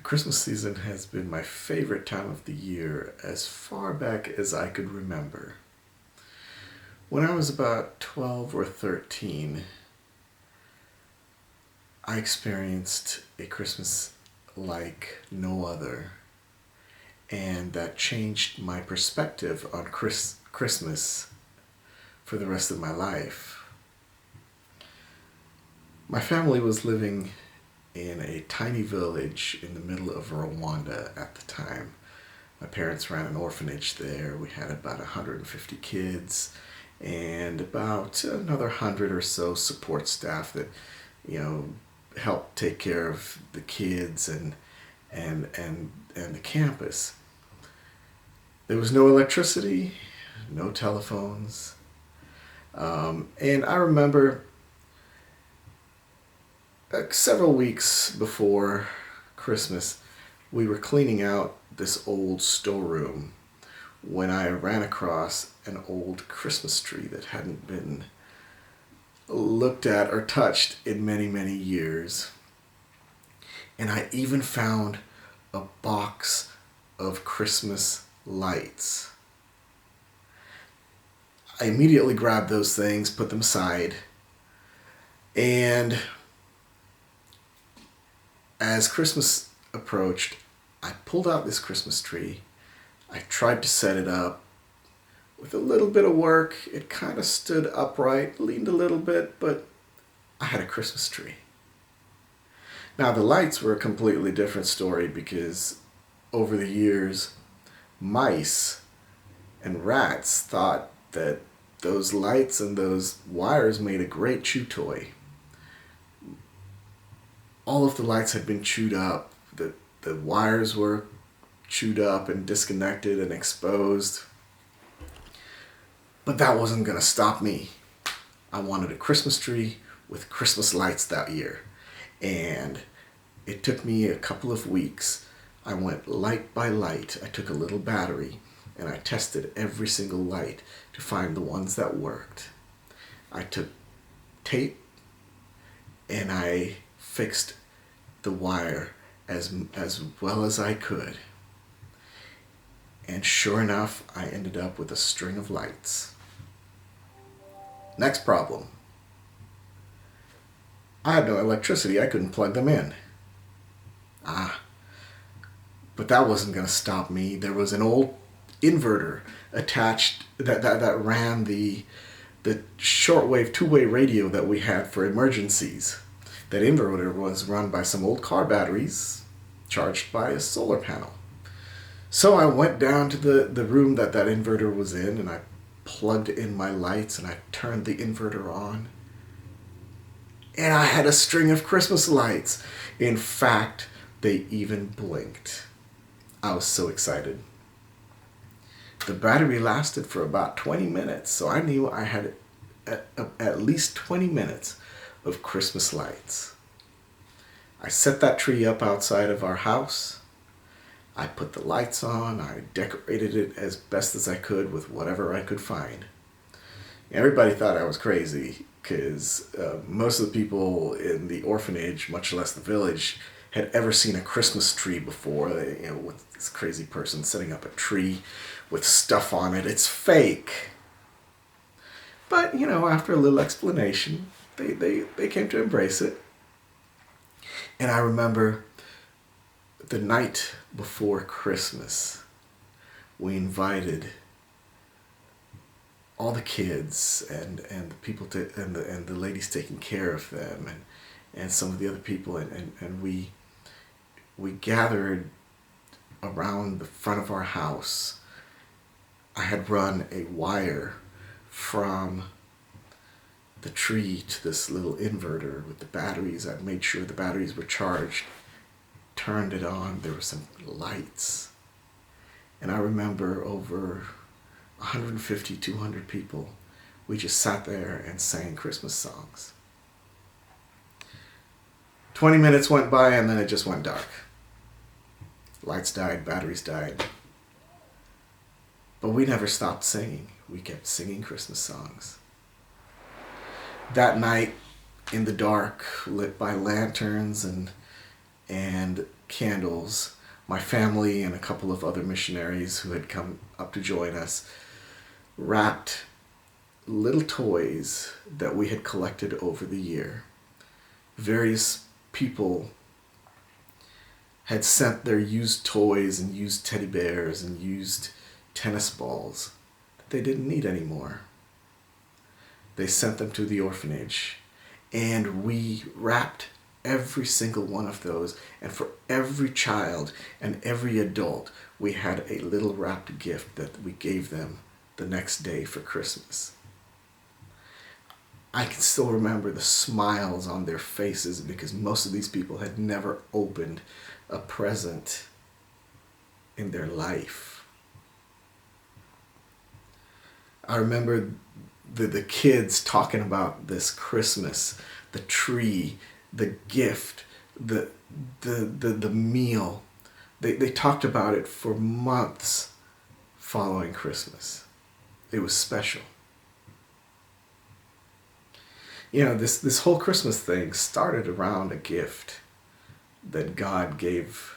Christmas season has been my favorite time of the year as far back as I could remember. When I was about 12 or 13, I experienced a Christmas like no other, and that changed my perspective on Christmas for the rest of my life. My family was living in a tiny village in the middle of Rwanda at the time. My parents ran an orphanage there. We had about 150 kids and about another 100 or so support staff that, helped take care of the kids and the campus. There was no electricity, no telephones, and I remember several weeks before Christmas, we were cleaning out this old storeroom when I ran across an old Christmas tree that hadn't been looked at or touched in many, many years. And I even found a box of Christmas lights. I immediately grabbed those things, put them aside, and as Christmas approached, I pulled out this Christmas tree. I tried to set it up. With a little bit of work, it kind of stood upright, leaned a little bit, but I had a Christmas tree. Now, the lights were a completely different story because over the years, mice and rats thought that those lights and those wires made a great chew toy. All of the lights had been chewed up. The wires were chewed up and disconnected and exposed. But that wasn't going to stop me. I wanted a Christmas tree with Christmas lights that year. And it took me a couple of weeks. I went light by light. I took a little battery and I tested every single light to find the ones that worked. I took tape and I fixed the wire as well as I could. And sure enough, I ended up with a string of lights. Next problem. I had no electricity. I couldn't plug them in. But that wasn't going to stop me. There was an old inverter attached that ran the shortwave two-way radio that we had for emergencies. That inverter was run by some old car batteries charged by a solar panel. So I went down to the room that inverter was in and I plugged in my lights and I turned the inverter on. And I had a string of Christmas lights. In fact, they even blinked. I was so excited. The battery lasted for about 20 minutes, so I knew I had at least 20 minutes of Christmas lights. I set that tree up outside of our house. I put the lights on. I decorated it as best as I could with whatever I could find. Everybody thought I was crazy because most of the people in the orphanage, much less the village, had ever seen a Christmas tree before. With this crazy person setting up a tree with stuff on it. It's fake. But, after a little explanation, they came to embrace it. And I remember the night before Christmas, we invited all the kids and the people and the ladies taking care of them and some of the other people and we gathered around the front of our house. I had run a wire from the tree to this little inverter with the batteries. I made sure the batteries were charged, turned it on. There were some lights. And I remember over 150, 200 people, we just sat there and sang Christmas songs. 20 minutes went by and then it just went dark. Lights died, batteries died. But we never stopped singing. We kept singing Christmas songs. That night, in the dark, lit by lanterns and candles, my family and a couple of other missionaries who had come up to join us wrapped little toys that we had collected over the year. Various people had sent their used toys and used teddy bears and used tennis balls that they didn't need anymore. They sent them to the orphanage, and we wrapped every single one of those, and for every child and every adult we had a little wrapped gift that we gave them the next day for Christmas. I can still remember the smiles on their faces because most of these people had never opened a present in their life. I remember the kids talking about this Christmas, the tree, the gift, the meal. They talked about it for months following Christmas. It was special. You know, this whole Christmas thing started around a gift that God gave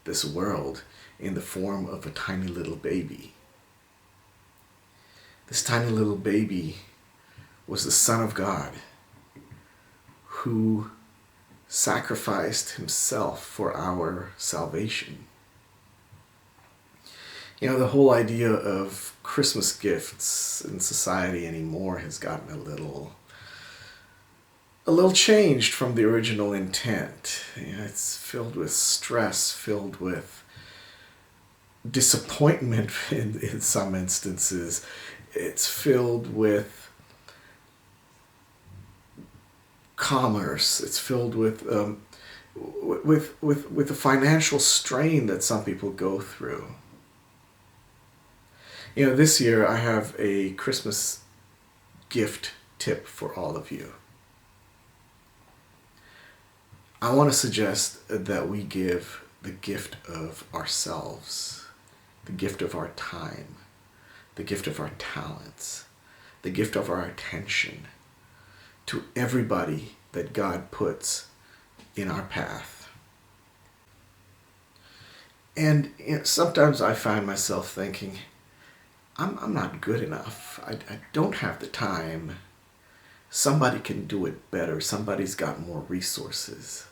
this world in the form of a tiny little baby. This tiny little baby was the Son of God who sacrificed himself for our salvation. You know, the whole idea of Christmas gifts in society anymore has gotten a little changed from the original intent. You know, it's filled with stress, filled with disappointment in some instances. It's filled with commerce. It's filled with the financial strain that some people go through. You know, this year I have a Christmas gift tip for all of you. I want to suggest that we give the gift of ourselves, the gift of our time, the gift of our talents, the gift of our attention to everybody that God puts in our path. And you know, sometimes I find myself thinking, I'm not good enough. I don't have the time. Somebody can do it better. Somebody's got more resources.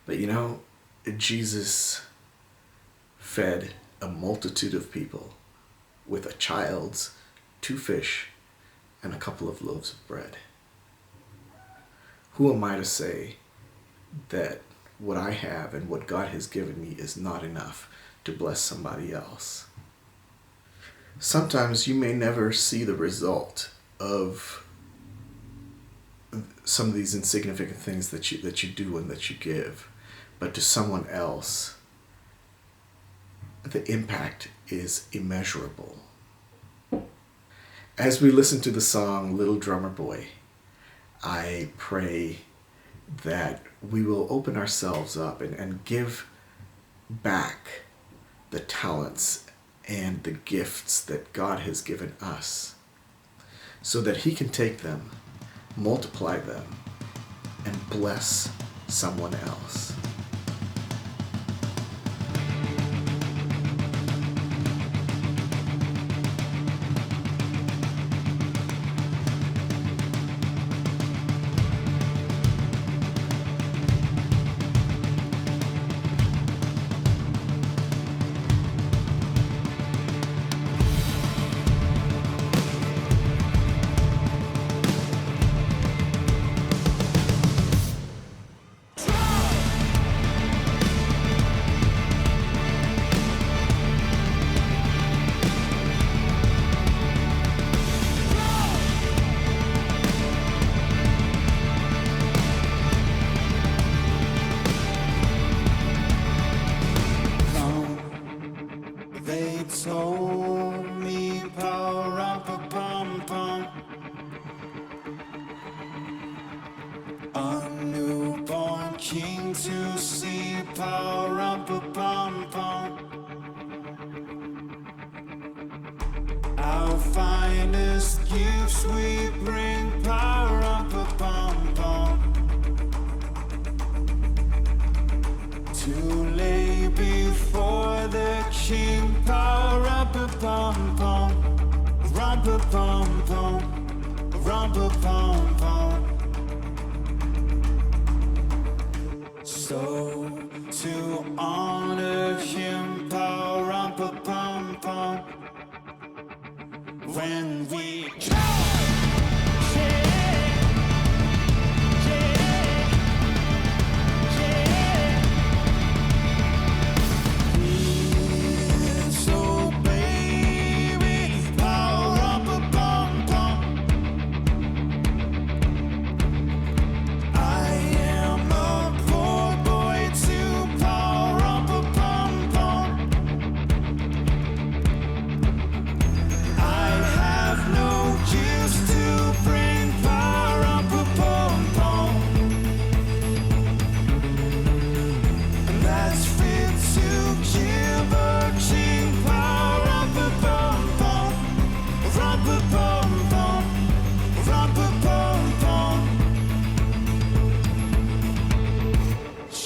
But you know, Jesus fed a multitude of people with a child's 2 fish and a couple of loaves of bread. Who am I to say that what I have and what God has given me is not enough to bless somebody else? Sometimes you may never see the result of some of these insignificant things that you do and that you give, but to someone else, the impact is immeasurable. As we listen to the song Little Drummer Boy, I pray that we will open ourselves up and give back the talents and the gifts that God has given us so that He can take them, multiply them, and bless someone else. Told me power up a pum pum, a newborn king to see power up a pum pum. Our finest gifts we bring power up a pum pum. Rum-pa-pum-pum, rum-pa-pum-pum. So to honor him, pa-rum-pa-pum-pum, when we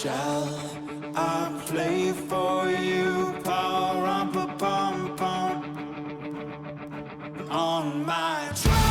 shall I play for you, pa-rum-pa-pum-pum, on my track.